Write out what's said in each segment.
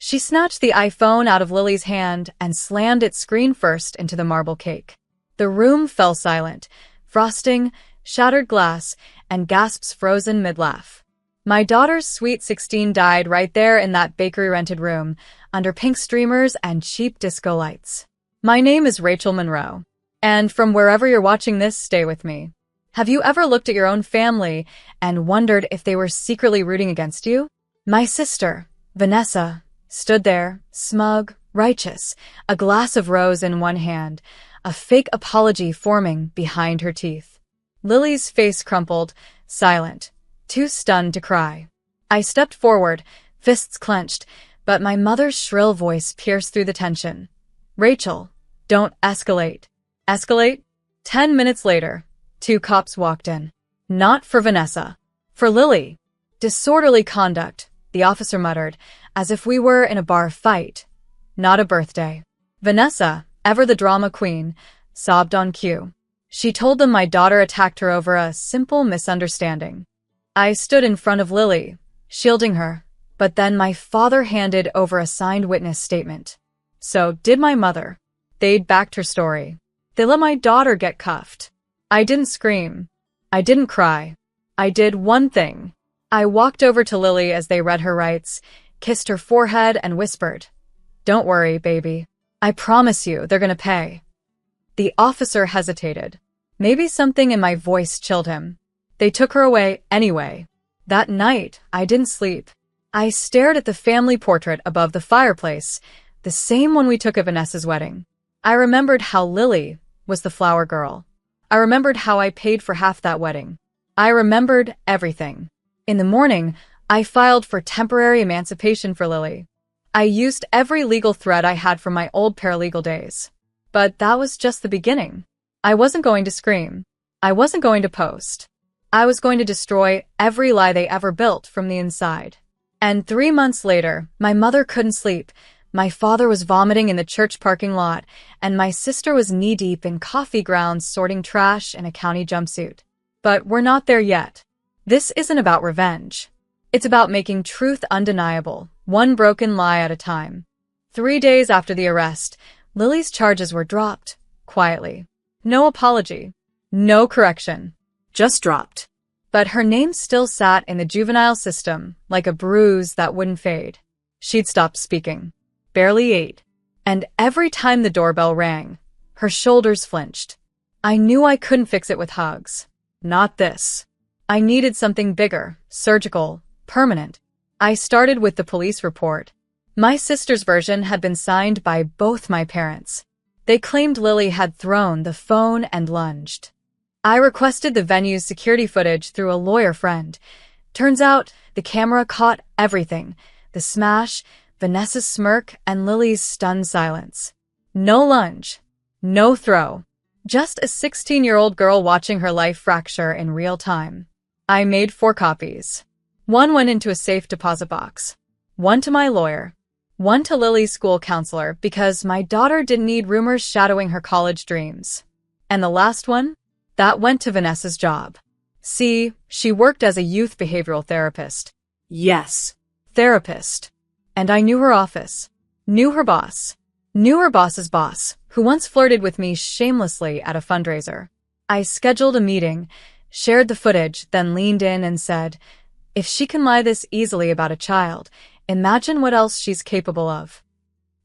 She snatched the iPhone out of Lily's hand and slammed its screen first into the marble cake. The room fell silent. Frosting, shattered glass, and gasps frozen mid-laugh. My daughter's sweet 16 died right there in that bakery-rented room, under pink streamers and cheap disco lights. My name is Rachel Monroe, and from wherever you're watching this, stay with me. Have you ever looked at your own family and wondered if they were secretly rooting against you? My sister, Vanessa, stood there, smug, righteous, a glass of rose in one hand, a fake apology forming behind her teeth. Lily's face crumpled, silent, too stunned to cry. I stepped forward, fists clenched, but my mother's shrill voice pierced through the tension. Rachel, don't escalate. Escalate? 10 minutes later, 2 cops walked in. Not for Vanessa. For Lily. Disorderly conduct, the officer muttered, as if we were in a bar fight. Not a birthday. Vanessa, ever the drama queen, sobbed on cue. She told them my daughter attacked her over a simple misunderstanding. I stood in front of Lily, shielding her, but then my father handed over a signed witness statement. So did my mother. They'd backed her story. They let my daughter get cuffed. I didn't scream. I didn't cry. I did one thing. I walked over to Lily as they read her rights, kissed her forehead, and whispered, "Don't worry, baby. I promise you they're gonna pay." The officer hesitated. Maybe something in my voice chilled him. They took her away anyway. That night, I didn't sleep. I stared at the family portrait above the fireplace, the same one we took at Vanessa's wedding. I remembered how Lily was the flower girl. I remembered how I paid for half that wedding. I remembered everything. In the morning, I filed for temporary emancipation for Lily. I used every legal thread I had from my old paralegal days. But that was just the beginning. I wasn't going to scream. I wasn't going to post. I was going to destroy every lie they ever built from the inside. And 3 months later, my mother couldn't sleep. My father was vomiting in the church parking lot, and my sister was knee-deep in coffee grounds sorting trash in a county jumpsuit. But we're not there yet. This isn't about revenge. It's about making truth undeniable, one broken lie at a time. 3 days after the arrest, Lily's charges were dropped, quietly. No apology. No correction. Just dropped. But her name still sat in the juvenile system like a bruise that wouldn't fade. She'd stopped speaking. Barely ate. And every time the doorbell rang, her shoulders flinched. I knew I couldn't fix it with hugs. Not this. I needed something bigger, surgical, permanent. I started with the police report. My sister's version had been signed by both my parents. They claimed Lily had thrown the phone and lunged. I requested the venue's security footage through a lawyer friend. Turns out the camera caught everything. The smash, Vanessa's smirk, and Lily's stunned silence. No lunge. No throw. Just a 16-year-old girl watching her life fracture in real time. I made 4 copies. 1 went into a safe deposit box. 1 to my lawyer. 1 to Lily's school counselor because my daughter didn't need rumors shadowing her college dreams. And the last one? That went to Vanessa's job. See, she worked as a youth behavioral therapist. Yes, therapist. And I knew her office. Knew her boss. Knew her boss's boss, who once flirted with me shamelessly at a fundraiser. I scheduled a meeting, shared the footage, then leaned in and said, if she can lie this easily about a child, imagine what else she's capable of.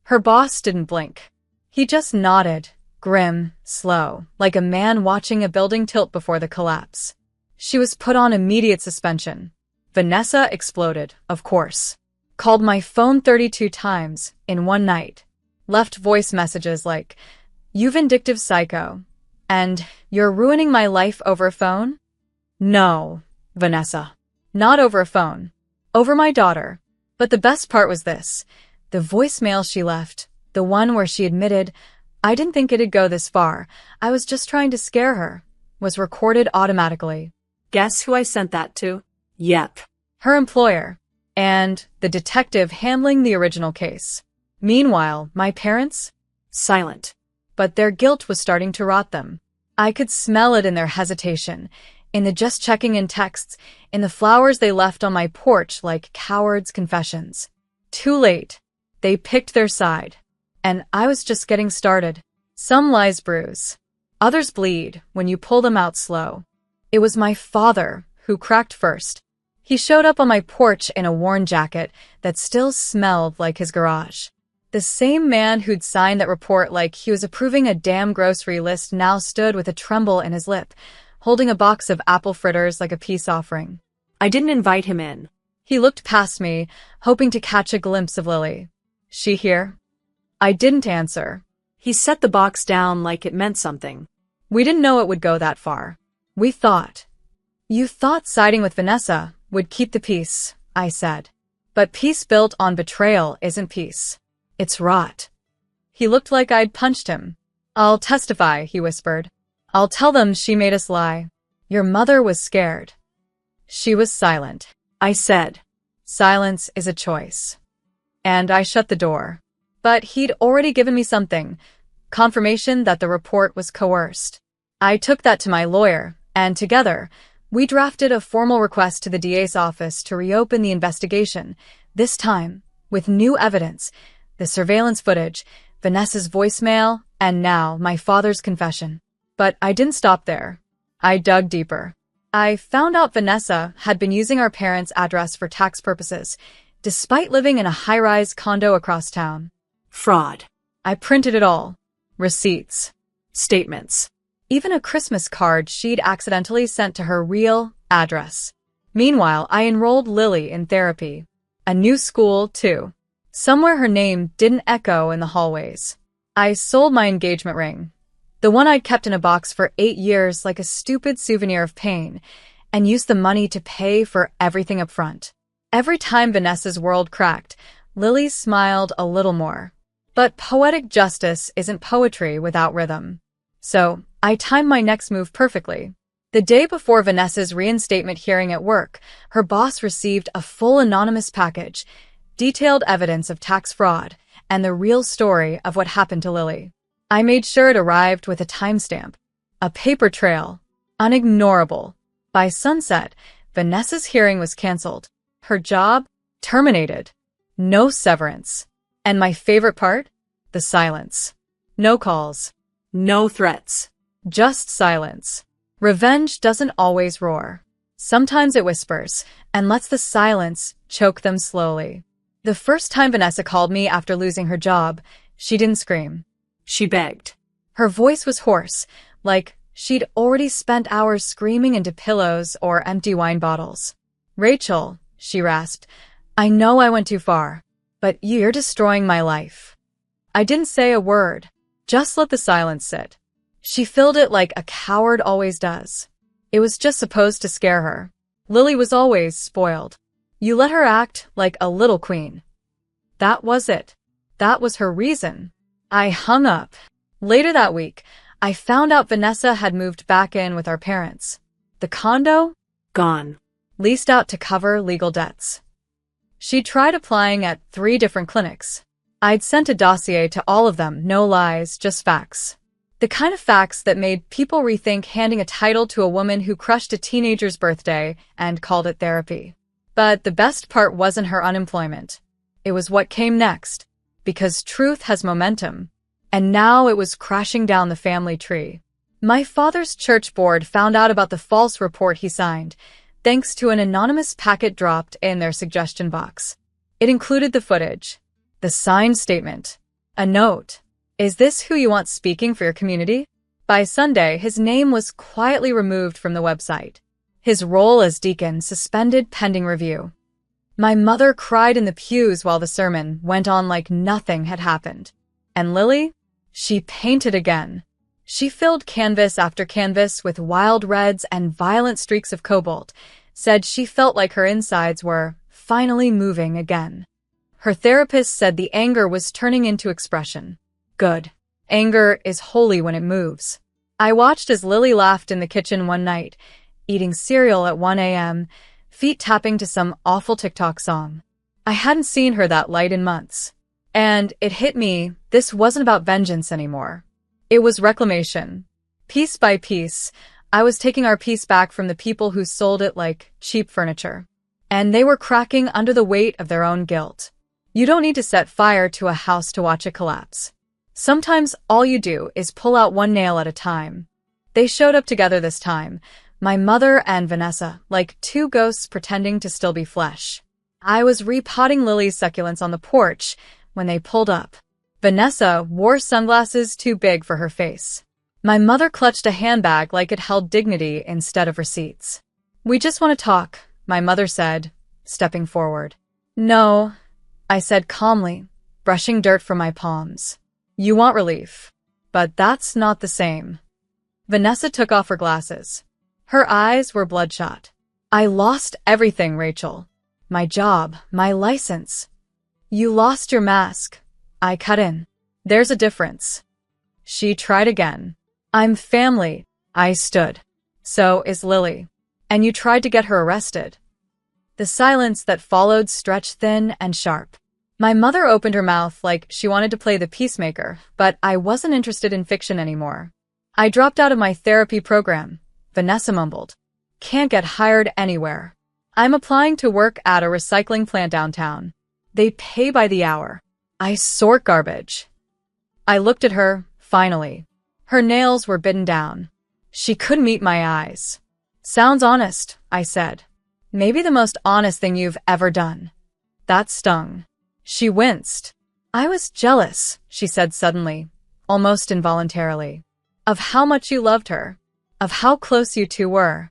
Her boss didn't blink. He just nodded, grim, slow, like a man watching a building tilt before the collapse. She was put on immediate suspension. Vanessa exploded, of course. Called my phone 32 times in one night. Left voice messages like, "You vindictive psycho," and "You're ruining my life over a phone?" No, Vanessa. Not over a phone. Over my daughter. But the best part was this. The voicemail she left, the one where she admitted, "I didn't think it'd go this far. I was just trying to scare her," was recorded automatically. Guess who I sent that to? Yep. Her employer. And the detective handling the original case. Meanwhile, my parents? Silent. But their guilt was starting to rot them. I could smell it in their hesitation, in the just checking in texts, in the flowers they left on my porch like cowards' confessions. Too late. They picked their side. And I was just getting started. Some lies bruise. Others bleed when you pull them out slow. It was my father who cracked first. He showed up on my porch in a worn jacket that still smelled like his garage. The same man who'd signed that report like he was approving a damn grocery list now stood with a tremble in his lip, holding a box of apple fritters like a peace offering. I didn't invite him in. He looked past me, hoping to catch a glimpse of Lily. She here? I didn't answer. He set the box down like it meant something. We didn't know it would go that far. We thought. You thought siding with Vanessa would keep the peace, I said. But peace built on betrayal isn't peace. It's rot. He looked like I'd punched him. I'll testify, he whispered. I'll tell them she made us lie. Your mother was scared. She was silent. I said, silence is a choice. And I shut the door. But he'd already given me something, confirmation that the report was coerced. I took that to my lawyer, and together, we drafted a formal request to the DA's office to reopen the investigation, this time with new evidence, the surveillance footage, Vanessa's voicemail, and now my father's confession. But I didn't stop there. I dug deeper. I found out Vanessa had been using our parents' address for tax purposes, despite living in a high-rise condo across town. Fraud. I printed it all. Receipts. Statements. Even a Christmas card she'd accidentally sent to her real address. Meanwhile, I enrolled Lily in therapy. A new school, too. Somewhere her name didn't echo in the hallways. I sold my engagement ring, the one I'd kept in a box for 8 years like a stupid souvenir of pain, and used the money to pay for everything up front. Every time Vanessa's world cracked, Lily smiled a little more. But poetic justice isn't poetry without rhythm. So, I timed my next move perfectly. The day before Vanessa's reinstatement hearing at work, her boss received a full anonymous package, detailed evidence of tax fraud, and the real story of what happened to Lily. I made sure it arrived with a timestamp. A paper trail. Unignorable. By sunset, Vanessa's hearing was canceled. Her job? Terminated. No severance. And my favorite part? The silence. No calls. No threats. Just silence. Revenge doesn't always roar. Sometimes it whispers, and lets the silence choke them slowly. The first time Vanessa called me after losing her job, she didn't scream. She begged. Her voice was hoarse, like she'd already spent hours screaming into pillows or empty wine bottles. Rachel, she rasped, I know I went too far, but you're destroying my life. I didn't say a word, just let the silence sit. She filled it like a coward always does. It was just supposed to scare her. Lily was always spoiled. You let her act like a little queen. That was it. That was her reason. I hung up. Later that week, I found out Vanessa had moved back in with our parents. The condo? Gone. Leased out to cover legal debts. She tried applying at 3 different clinics. I'd sent a dossier to all of them, no lies, just facts. The kind of facts that made people rethink handing a title to a woman who crushed a teenager's birthday and called it therapy. But the best part wasn't her unemployment. It was what came next, because truth has momentum. And now it was crashing down the family tree. My father's church board found out about the false report he signed, thanks to an anonymous packet dropped in their suggestion box. It included the footage, the signed statement, a note. Is this who you want speaking for your community? By Sunday, his name was quietly removed from the website. His role as deacon suspended pending review. My mother cried in the pews while the sermon went on like nothing had happened. And Lily? She painted again. She filled canvas after canvas with wild reds and violent streaks of cobalt, said she felt like her insides were finally moving again. Her therapist said the anger was turning into expression. Good. Anger is holy when it moves. I watched as Lily laughed in the kitchen one night, eating cereal at 1 a.m., feet tapping to some awful TikTok song. I hadn't seen her that light in months. And it hit me, this wasn't about vengeance anymore. It was reclamation. Piece by piece, I was taking our peace back from the people who sold it like cheap furniture. And they were cracking under the weight of their own guilt. You don't need to set fire to a house to watch it collapse. Sometimes all you do is pull out one nail at a time. They showed up together this time, my mother and Vanessa, like two ghosts pretending to still be flesh. I was repotting Lily's succulents on the porch when they pulled up. Vanessa wore sunglasses too big for her face. My mother clutched a handbag like it held dignity instead of receipts. "We just want to talk," my mother said, stepping forward. "No," I said calmly, brushing dirt from my palms. "You want relief. But that's not the same." Vanessa took off her glasses. Her eyes were bloodshot. "I lost everything, Rachel. My job, my license." "You lost your mask," I cut in. "There's a difference." She tried again. "I'm family," I stood. "So is Lily. And you tried to get her arrested." The silence that followed stretched thin and sharp. My mother opened her mouth like she wanted to play the peacemaker, but I wasn't interested in fiction anymore. "I dropped out of my therapy program," Vanessa mumbled. "Can't get hired anywhere. I'm applying to work at a recycling plant downtown. They pay by the hour. I sort garbage." I looked at her, finally. Her nails were bitten down. She couldn't meet my eyes. "Sounds honest," I said. "Maybe the most honest thing you've ever done." That stung. She winced. "I was jealous," she said suddenly, almost involuntarily, "of how much you loved her, of how close you two were."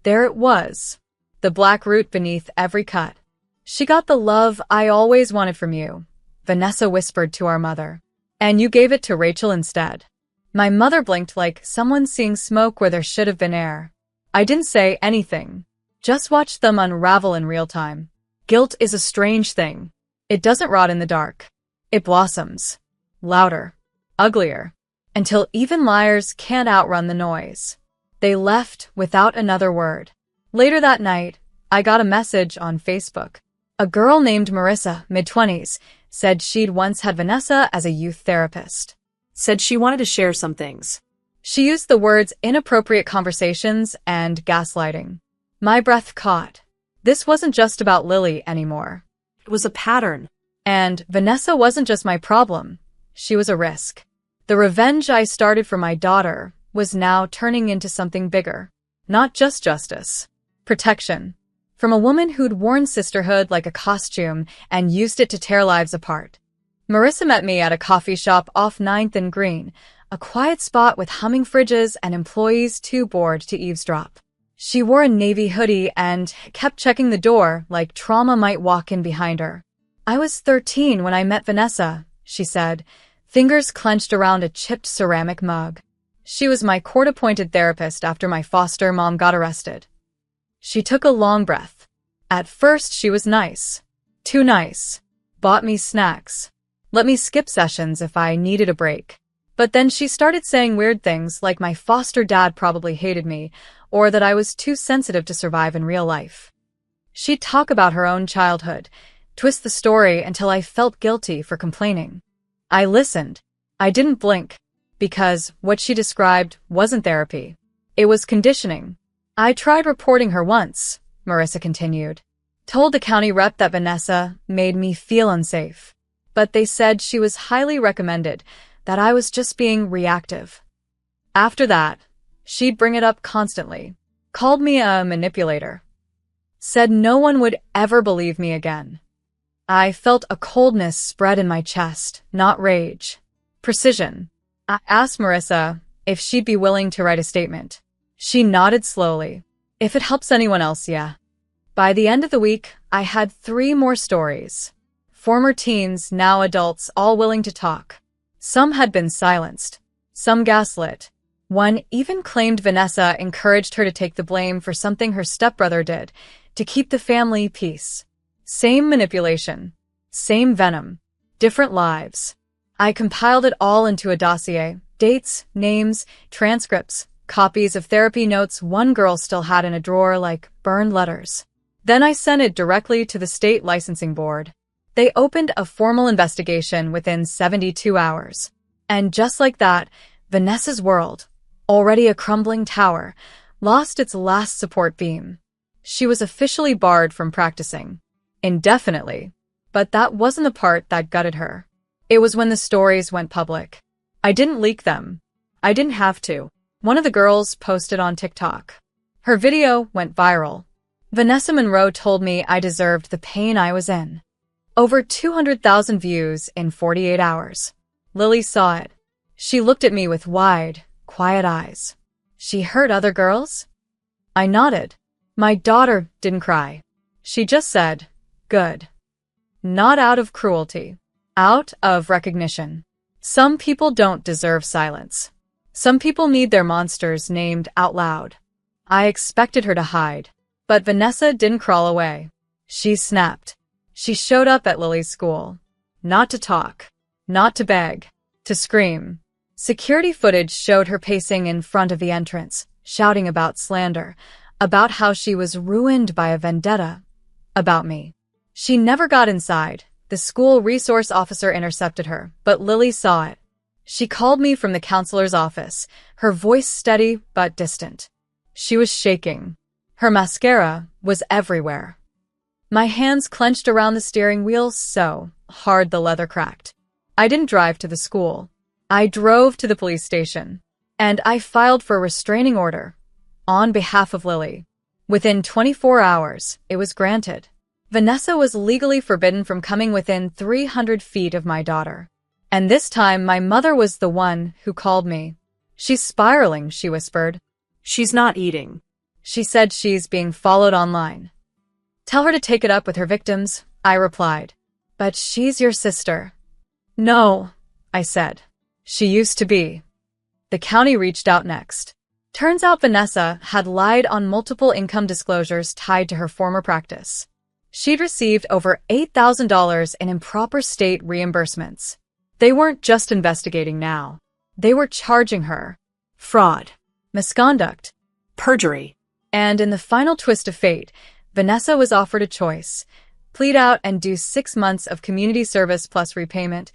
There it was, the black root beneath every cut. "She got the love I always wanted from you," Vanessa whispered to our mother. "And you gave it to Rachel instead." My mother blinked like someone seeing smoke where there should have been air. I didn't say anything, just watched them unravel in real time. Guilt is a strange thing. It doesn't rot in the dark. It blossoms. Louder. Uglier. Until even liars can't outrun the noise. They left without another word. Later that night, I got a message on Facebook. A girl named Marissa, mid-20s, said she'd once had Vanessa as a youth therapist. Said she wanted to share some things. She used the words inappropriate conversations and gaslighting. My breath caught. This wasn't just about Lily anymore. It was a pattern. And Vanessa wasn't just my problem. She was a risk. The revenge I started for my daughter was now turning into something bigger. Not just justice. Protection. From a woman who'd worn sisterhood like a costume and used it to tear lives apart. Marissa met me at a coffee shop off 9th and Green, a quiet spot with humming fridges and employees too bored to eavesdrop. She wore a navy hoodie and kept checking the door like trauma might walk in behind her. "I was 13 when I met Vanessa," she said, fingers clenched around a chipped ceramic mug. "She was my court-appointed therapist after my foster mom got arrested." She took a long breath. At first she was nice. Too nice. Bought me snacks. Let me skip sessions if I needed a break. But then she started saying weird things like my foster dad probably hated me, or that I was too sensitive to survive in real life. She'd talk about her own childhood, twist the story until I felt guilty for complaining. I listened. I didn't blink, because what she described wasn't therapy. It was conditioning. "I tried reporting her once," Marissa continued. "Told the county rep that Vanessa made me feel unsafe. But they said she was highly recommended, that I was just being reactive." After that, she'd bring it up constantly. Called me a manipulator. Said no one would ever believe me again. I felt a coldness spread in my chest, not rage. Precision. I asked Marissa if she'd be willing to write a statement. She nodded slowly. "If it helps anyone else, yeah." By the end of the week, I had 3 more stories. Former teens, now adults, all willing to talk. Some had been silenced. Some gaslit. One even claimed Vanessa encouraged her to take the blame for something her stepbrother did, to keep the family peace. Same manipulation. Same venom. Different lives. I compiled it all into a dossier. Dates, names, transcripts, copies of therapy notes one girl still had in a drawer like burned letters. Then I sent it directly to the state licensing board. They opened a formal investigation within 72 hours. And just like that, Vanessa's world, already a crumbling tower, lost its last support beam. She was officially barred from practicing. Indefinitely. But that wasn't the part that gutted her. It was when the stories went public. I didn't leak them. I didn't have to. One of the girls posted on TikTok. Her video went viral. Vanessa Monroe told me I deserved the pain I was in. Over 200,000 views in 48 hours. Lily saw it. She looked at me with wide, quiet eyes. She hurt other girls? I nodded. My daughter didn't cry. She just said, good. Not out of cruelty. Out of recognition. Some people don't deserve silence. Some people need their monsters named out loud. I expected her to hide. But Vanessa didn't crawl away. She snapped. She showed up at Lily's school. Not to talk. Not to beg. To scream. Security footage showed her pacing in front of the entrance, shouting about slander, about how she was ruined by a vendetta, about me. She never got inside. The school resource officer intercepted her, but Lily saw it. She called me from the counselor's office, her voice steady but distant. She was shaking. Her mascara was everywhere. My hands clenched around the steering wheel so hard the leather cracked. I didn't drive to the school. I drove to the police station. And I filed for a restraining order on behalf of Lily. Within 24 hours, it was granted. Vanessa was legally forbidden from coming within 300 feet of my daughter. And this time, my mother was the one who called me. She's spiraling, she whispered. She's not eating. She said she's being followed online. Tell her to take it up with her victims, I replied. But she's your sister. No, I said. She used to be. The county reached out next. Turns out Vanessa had lied on multiple income disclosures tied to her former practice. She'd received over $8,000 in improper state reimbursements. They weren't just investigating now. They were charging her. Fraud. Misconduct. Perjury. And in the final twist of fate, Vanessa was offered a choice: plead out and do 6 months of community service plus repayment,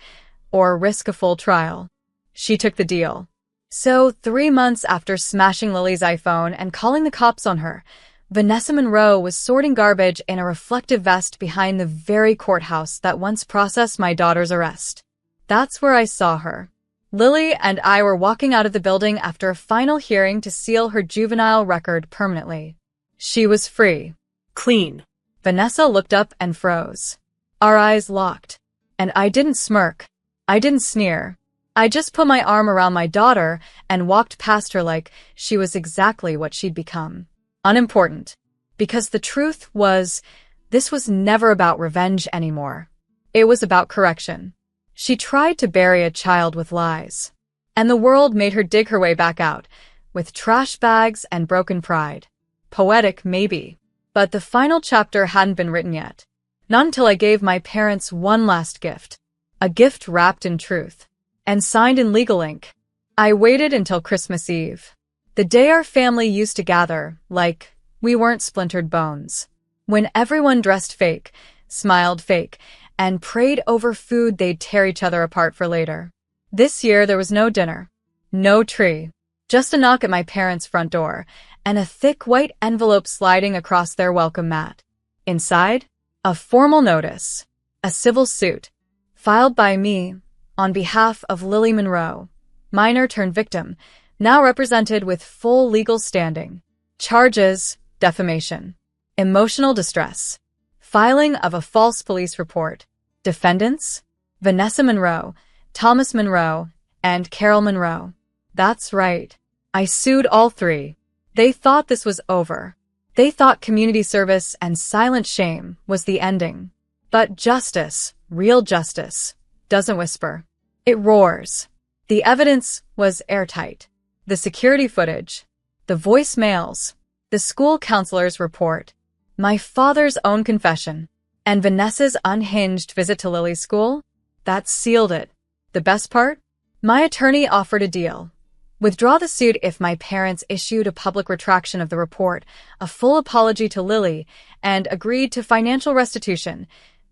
or risk a full trial. She took the deal. So, 3 months after smashing Lily's iPhone and calling the cops on her, Vanessa Monroe was sorting garbage in a reflective vest behind the very courthouse that once processed my daughter's arrest. That's where I saw her. Lily and I were walking out of the building after a final hearing to seal her juvenile record permanently. She was free. Clean. Vanessa looked up and froze. Our eyes locked. And I didn't smirk. I didn't sneer. I just put my arm around my daughter and walked past her like she was exactly what she'd become. Unimportant. Because the truth was, this was never about revenge anymore. It was about correction. She tried to bury a child with lies. And the world made her dig her way back out, with trash bags and broken pride. Poetic, maybe. But the final chapter hadn't been written yet. Not until I gave my parents one last gift. A gift wrapped in truth. And signed in legal ink. I waited until Christmas Eve. The day our family used to gather, like we weren't splintered bones. When everyone dressed fake, smiled fake, and prayed over food they'd tear each other apart for later. This year there was no dinner. No tree. Just a knock at my parents' front door, and a thick white envelope sliding across their welcome mat. Inside, a formal notice. A civil suit. Filed by me, on behalf of Lily Monroe, minor turned victim, now represented with full legal standing. Charges: defamation, emotional distress, filing of a false police report. Defendants: Vanessa Monroe, Thomas Monroe, and Carol Monroe. That's right. I sued all three. They thought this was over. They thought community service and silent shame was the ending. But justice, real justice, doesn't whisper. It roars. The evidence was airtight. The security footage, the voicemails, the school counselor's report, my father's own confession, and Vanessa's unhinged visit to Lily's school, that sealed it. The best part? My attorney offered a deal. Withdraw the suit if my parents issued a public retraction of the report, a full apology to Lily, and agreed to financial restitution,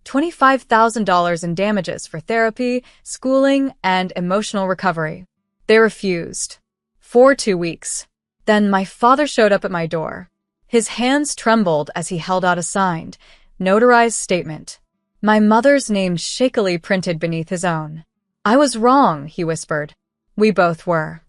$25,000 in damages for therapy, schooling, and emotional recovery. They refused. For 2 weeks. Then my father showed up at my door. His hands trembled as he held out a signed, notarized statement. My mother's name shakily printed beneath his own. I was wrong, he whispered. We both were.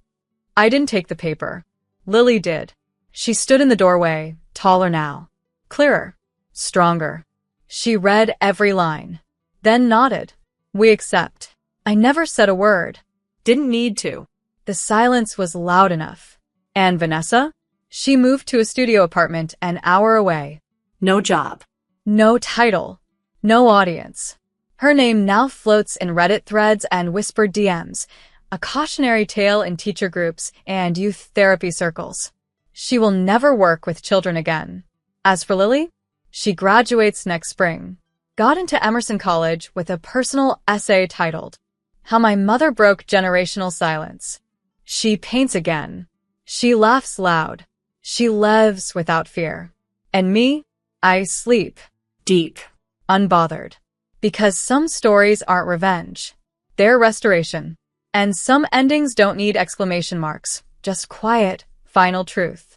I didn't take the paper. Lily did. She stood in the doorway, taller now. Clearer. Stronger. She read every line. Then nodded. We accept. I never said a word. Didn't need to. The silence was loud enough. And Vanessa? She moved to a studio apartment an hour away. No job. No title. No audience. Her name now floats in Reddit threads and whispered DMs, a cautionary tale in teacher groups and youth therapy circles. She will never work with children again. As for Lily, she graduates next spring. Got into Emerson College with a personal essay titled, How My Mother Broke Generational Silence. She paints again. She laughs loud. She lives without fear. And me? I sleep. Deep. Unbothered. Because some stories aren't revenge. They're restoration. And some endings don't need exclamation marks. Just quiet, final truth.